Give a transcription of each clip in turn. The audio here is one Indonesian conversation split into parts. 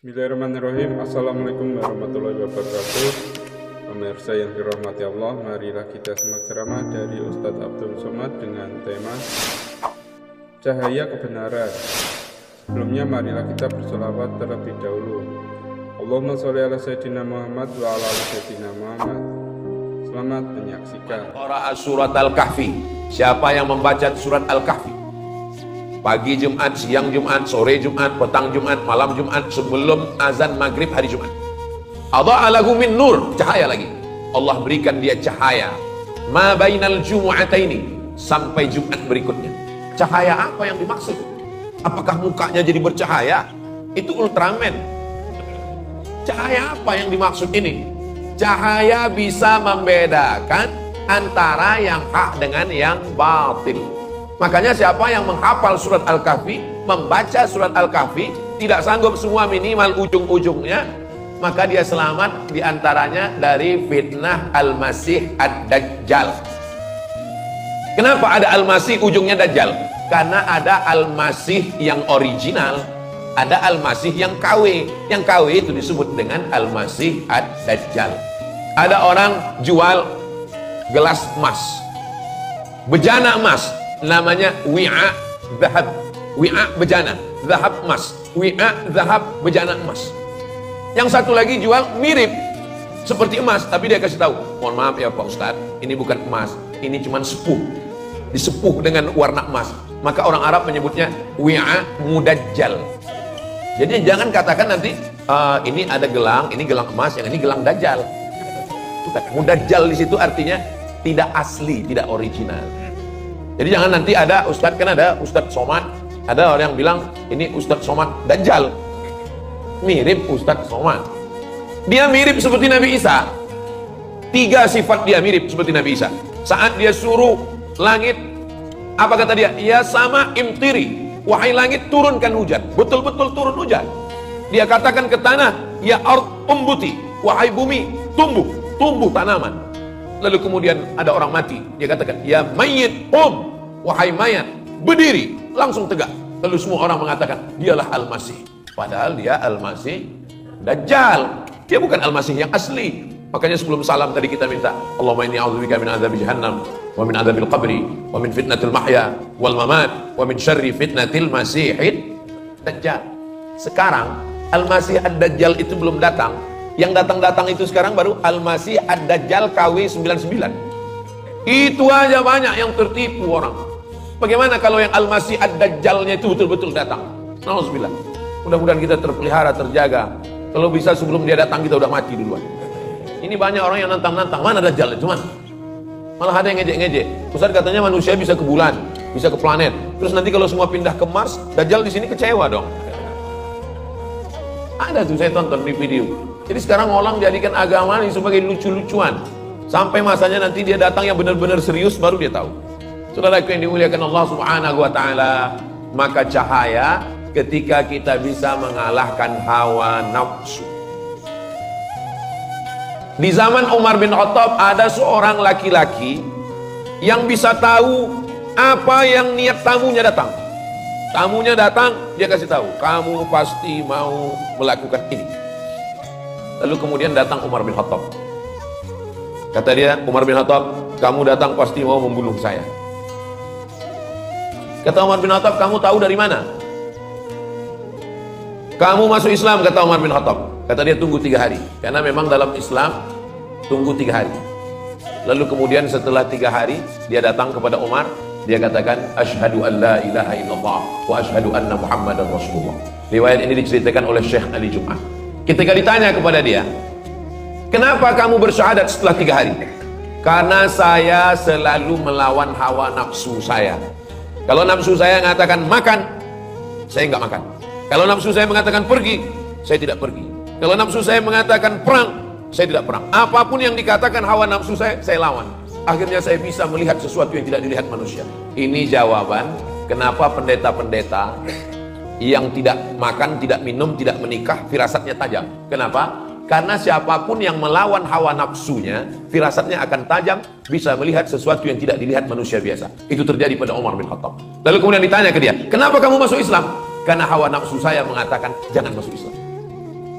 Bismillahirrahmanirrahim. Assalamualaikum warahmatullahi wabarakatuh. Pemirsa yang dirahmati Allah, marilah kita simak ceramah dari Ustadz Abdul Somad dengan tema Cahaya Kebenaran. Sebelumnya marilah kita berselawat terlebih dahulu. Allahumma sholli ala sayyidina Muhammad wa ala ali sayyidina Muhammad. Selamat menyaksikan. Qara'a surat Al-Kahfi. Siapa yang membaca surat Al-Kahfi? Pagi Jumat, siang Jumat, sore Jumat, petang Jumat, malam Jumat, sebelum azan maghrib hari Jumat. Adha'a lahu min nur, cahaya lagi. Allah berikan dia cahaya. Ma bainal jumu'ataini, sampai Jumat berikutnya. Cahaya apa yang dimaksud? Apakah mukanya jadi bercahaya? Itu Ultraman. Cahaya apa yang dimaksud ini? Cahaya bisa membedakan antara yang hak dengan yang batil. Makanya siapa yang menghafal surat Al-Kahfi, membaca surat Al-Kahfi, tidak sanggup semua minimal ujung-ujungnya, maka dia selamat diantaranya dari fitnah Al-Masih Ad-Dajjal. Kenapa ada Al-Masih ujungnya Dajjal? Karena ada Al-Masih yang original, ada Al-Masih yang KW. Yang KW itu disebut dengan Al-Masih Ad-Dajjal. Ada orang jual gelas emas, bejana emas, namanya wi'a zahab, wi'a bejana, zahab emas, wi'a zahab bejana emas. Yang satu lagi jual mirip seperti emas, tapi dia kasih tahu, mohon maaf ya Pak Ustadz, ini bukan emas, ini cuma sepuh, disepuh dengan warna emas. Maka orang Arab menyebutnya wi'a mudajjal. Jadi jangan katakan nanti ini ada gelang, ini gelang emas, yang ini gelang dajjal. Mudajjal di situ artinya tidak asli, tidak original. Jadi jangan nanti ada Ustadz, kan ada Ustadz Somad, ada orang yang bilang ini Ustadz Somad Dajjal, mirip Ustadz Somad. Dia mirip seperti Nabi Isa. 3 sifat dia mirip seperti Nabi Isa. Saat dia suruh langit, apa kata dia? Ya sama imtiri, wahai langit turunkan hujan. Betul-betul turun hujan. Dia katakan ke tanah, ya ard umbuti, wahai bumi tumbuh tanaman. Lalu kemudian ada orang mati, dia katakan, ya mayyit wahai mayat, berdiri, langsung tegak. Lalu semua orang mengatakan, dialah Al-Masih. Padahal dia Al-Masih Dajjal. Dia bukan Al-Masih yang asli. Makanya sebelum salam tadi kita minta, Allahumma inni a'udzubika min adzabi jahannam, wa min adzabil qabri, wa min fitnatil mahya wal mamat, wa min syarri fitnatil masihid Dajjal. Sekarang Al-Masih Ad-Dajjal itu belum datang. Yang datang-datang itu sekarang baru Al-Masih Ad-Dajjal KW99. Itu aja banyak yang tertipu orang. Bagaimana kalau yang Al-Masih Ad-Dajjalnya itu betul-betul datang? Nauzubillah. Mudah-mudahan kita terpelihara, terjaga. Kalau bisa sebelum dia datang kita udah mati duluan. Ini banyak orang yang nantang-nantang, mana Dajjal itu, mana? Malah ada yang ngejek-ngejek. Ustaz katanya manusia bisa ke bulan, bisa ke planet. Terus nanti kalau semua pindah ke Mars, Dajjal di sini kecewa dong. Ada tuh saya tonton di video. Jadi sekarang orang jadikan agama ini sebagai lucu-lucuan. Sampai masanya nanti dia datang yang benar-benar serius baru dia tahu. Saudaraku yang dimuliakan Allah Subhanahu wa taala, maka cahaya ketika kita bisa mengalahkan hawa nafsu. Di zaman Umar bin Khattab ada seorang laki-laki yang bisa tahu apa yang niat tamunya datang. Tamunya datang, dia kasih tahu, kamu pasti mau melakukan ini. Lalu kemudian datang Umar bin Khattab. Kata dia, Umar bin Khattab, kamu datang pasti mau membunuh saya. Kata Umar bin Khattab, kamu tahu dari mana? Kamu masuk Islam, kata Umar bin Khattab. Kata dia, tunggu 3 hari. Karena memang dalam Islam tunggu 3 hari. Lalu kemudian setelah 3 hari dia datang kepada Umar. Dia katakan, asyhadu an la ilaha illallah wa asyhadu anna Muhammadan Rasulullah. Riwayat ini diceritakan oleh Syekh Ali Jum'ah. Ketika ditanya kepada dia, kenapa kamu bersyahadat setelah 3 hari? Karena saya selalu melawan hawa nafsu saya. Kalau nafsu saya mengatakan makan, saya nggak makan. Kalau nafsu saya mengatakan pergi, saya tidak pergi. Kalau nafsu saya mengatakan perang, saya tidak perang. Apapun yang dikatakan hawa nafsu saya lawan. Akhirnya saya bisa melihat sesuatu yang tidak dilihat manusia. Ini jawaban kenapa pendeta-pendeta yang tidak makan, tidak minum, tidak menikah, firasatnya tajam. Kenapa? Karena siapapun yang melawan hawa nafsunya, firasatnya akan tajam, bisa melihat sesuatu yang tidak dilihat manusia biasa. Itu terjadi pada Umar bin Khattab. Lalu kemudian ditanya ke dia, kenapa kamu masuk Islam? Karena hawa nafsu saya mengatakan jangan masuk Islam.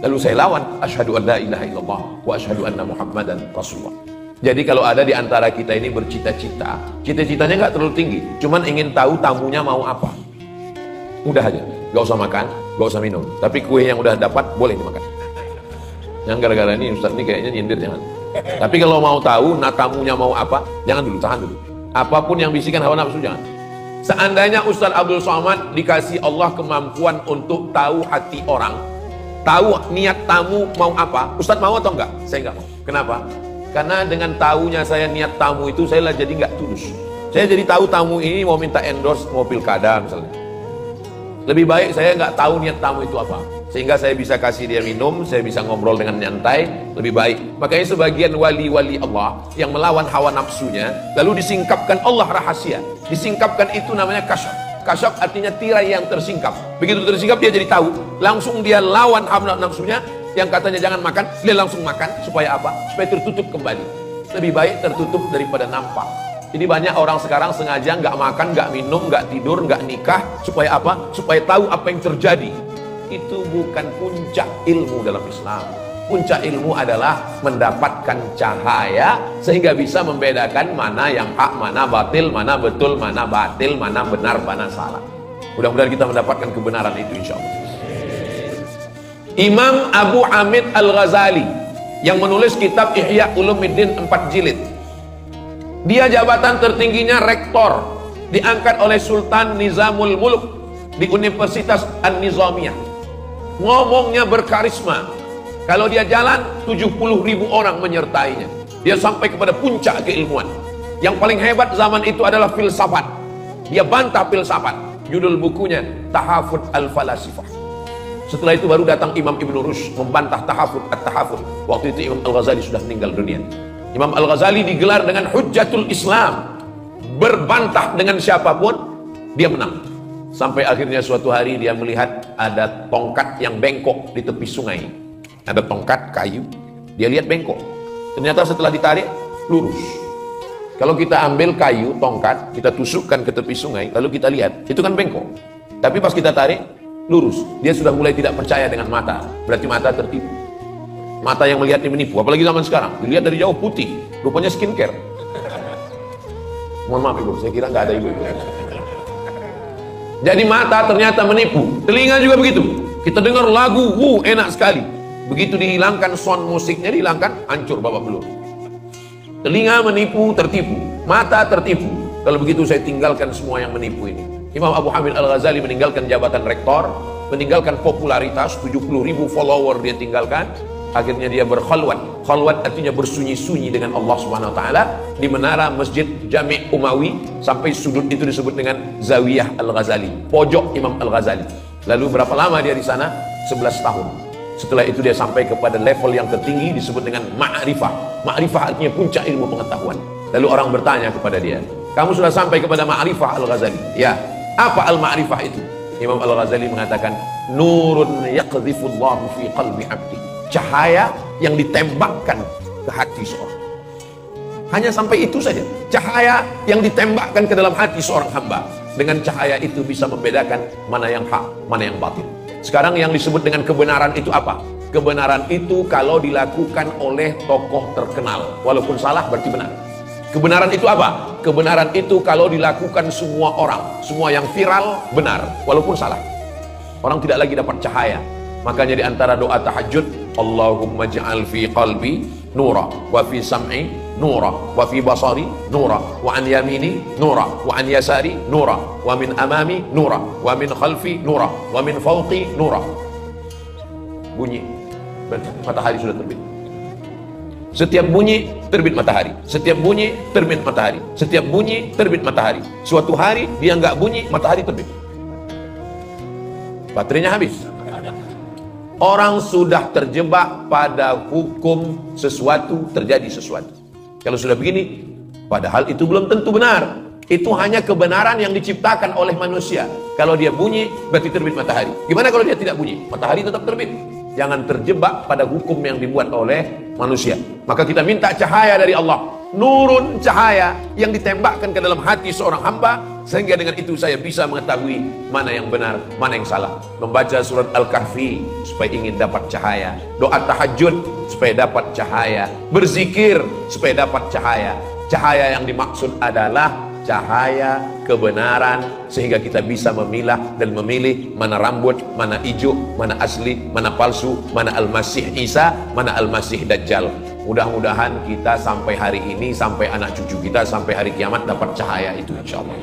Lalu saya lawan, asyhadu an la ilaha illallah wa asyhadu anna Muhammadan Rasulullah. Jadi kalau ada di antara kita ini bercita-cita, cita-citanya nggak terlalu tinggi, cuman ingin tahu tamunya mau apa. Udah aja, nggak usah makan, nggak usah minum. Tapi kue yang udah dapat boleh dimakan. Yang gara-gara ini Ustaz ini kayaknya nyindir, jangan. Tapi kalau mau tahu, tamunya mau apa, jangan dulu, tahan dulu. Apapun yang bisikan hawa nafsu jangan. Seandainya Ustaz Abdul Somad dikasih Allah kemampuan untuk tahu hati orang, tahu niat tamu mau apa, Ustaz mau atau enggak? Saya enggak mau. Kenapa? Karena dengan tahunya saya niat tamu itu, saya lah jadi enggak tulus. Saya jadi tahu tamu ini mau minta endorse mobil kada misalnya. Lebih baik saya enggak tahu niat tamu itu apa, sehingga saya bisa kasih dia minum, saya bisa ngobrol dengan nyantai, lebih baik. Makanya sebagian wali-wali Allah yang melawan hawa nafsunya, lalu disingkapkan Allah rahasia. Disingkapkan itu namanya kasyaf. Kasyaf artinya tirai yang tersingkap. Begitu tersingkap dia jadi tahu, langsung dia lawan hawa nafsunya yang katanya jangan makan, dia langsung makan. Supaya apa? Supaya tertutup kembali. Lebih baik tertutup daripada nampak. Jadi banyak orang sekarang sengaja nggak makan, nggak minum, nggak tidur, nggak nikah. Supaya apa? Supaya tahu apa yang terjadi. Itu bukan puncak ilmu dalam Islam. Puncak ilmu adalah mendapatkan cahaya sehingga bisa membedakan mana yang hak, mana batil, mana betul, mana batil, mana benar, mana salah. Mudah-mudahan kita mendapatkan kebenaran itu insya Allah. Imam Abu Hamid Al-Ghazali yang menulis kitab Ihya Ulumuddin 4 jilid. Dia jabatan tertingginya rektor, diangkat oleh Sultan Nizamul Mulk di Universitas An-Nizamiyah. Ngomongnya berkarisma. Kalau dia jalan 70.000 orang menyertainya. Dia sampai kepada puncak keilmuan. Yang paling hebat zaman itu adalah filsafat. Dia bantah filsafat. Judul bukunya Tahafut Al-Falasifah. Setelah itu baru datang Imam Ibn Rushd membantah Tahafut At-Tahafut. Waktu itu Imam Al-Ghazali sudah meninggal dunia. Imam Al-Ghazali digelar dengan Hujjatul Islam. Berbantah dengan siapapun, dia menang. Sampai akhirnya suatu hari dia melihat ada tongkat yang bengkok di tepi sungai. Ada tongkat kayu, dia lihat bengkok. Ternyata setelah ditarik, lurus. Kalau kita ambil kayu, tongkat, kita tusukkan ke tepi sungai, lalu kita lihat, itu kan bengkok. Tapi pas kita tarik, lurus. Dia sudah mulai tidak percaya dengan mata. Berarti mata tertipu. Mata yang melihat ini menipu. Apalagi zaman sekarang, dilihat dari jauh putih, rupanya skincare. Mohon maaf ibu, saya kira nggak ada ibu. Jadi mata ternyata menipu. Telinga juga begitu. Kita dengar lagu, enak sekali. Begitu dihilangkan sound musiknya, dihilangkan, hancur babak belur. Telinga menipu, tertipu. Mata tertipu. Kalau begitu saya tinggalkan semua yang menipu ini. Imam Abu Hamid Al-Ghazali meninggalkan jabatan rektor, meninggalkan popularitas, 70.000 follower dia tinggalkan. Akhirnya dia berkhalwat. Khalwat artinya bersunyi-sunyi dengan Allah Subhanahu wa taala di menara Masjid Jami' Umawi, sampai sudut itu disebut dengan Zawiyah Al-Ghazali, pojok Imam Al-Ghazali. Lalu berapa lama dia di sana? 11 tahun. Setelah itu dia sampai kepada level yang tertinggi disebut dengan ma'rifah. Ma'rifah artinya puncak ilmu pengetahuan. Lalu orang bertanya kepada dia, "Kamu sudah sampai kepada ma'rifah Al-Ghazali?" "Ya." "Apa al-ma'rifah itu?" Imam Al-Ghazali mengatakan, "Nurun yaqdhifullahu fi qalbi 'abdi." Cahaya yang ditembakkan ke hati seorang. Hanya sampai itu saja. Cahaya yang ditembakkan ke dalam hati seorang hamba. Dengan cahaya itu bisa membedakan mana yang hak, mana yang batil. Sekarang yang disebut dengan kebenaran itu apa? Kebenaran itu kalau dilakukan oleh tokoh terkenal, walaupun salah berarti benar. Kebenaran itu apa? Kebenaran itu kalau dilakukan semua orang, semua yang viral benar, walaupun salah. Orang tidak lagi dapat cahaya. Makanya di antara doa tahajud, Allahumma ja'al fi qalbi nura, wa fi sam'i nura, wa fi basari nura, wa an yamini nura, wa an yasari nura, wa min amami nura, wa min khalfi nura, wa min fawqi nura. Bunyi, matahari sudah terbit. Setiap bunyi terbit matahari. Setiap bunyi terbit matahari. Setiap bunyi terbit matahari. Suatu hari dia nggak bunyi, matahari terbit. Baterainya habis. Orang sudah terjebak pada hukum sesuatu terjadi sesuatu. Kalau sudah begini, padahal itu belum tentu benar. Itu hanya kebenaran yang diciptakan oleh manusia. Kalau dia bunyi, berarti terbit matahari. Gimana kalau dia tidak bunyi? Matahari tetap terbit. Jangan terjebak pada hukum yang dibuat oleh manusia. Maka kita minta cahaya dari Allah. Nurun, cahaya yang ditembakkan ke dalam hati seorang hamba, Sehingga dengan itu saya bisa mengetahui mana yang benar, mana yang salah. Membaca surat Al-Kahfi supaya ingin dapat cahaya. Doa tahajud supaya dapat cahaya. Berzikir supaya dapat cahaya. Cahaya yang dimaksud adalah cahaya kebenaran, sehingga kita bisa memilah dan memilih mana rambut, mana hijau, mana asli, mana palsu, mana Al-Masih Isa, mana Al-Masih Dajjal. Mudah-mudahan kita sampai hari ini, sampai anak cucu kita, sampai hari kiamat dapat cahaya itu, insya Allah.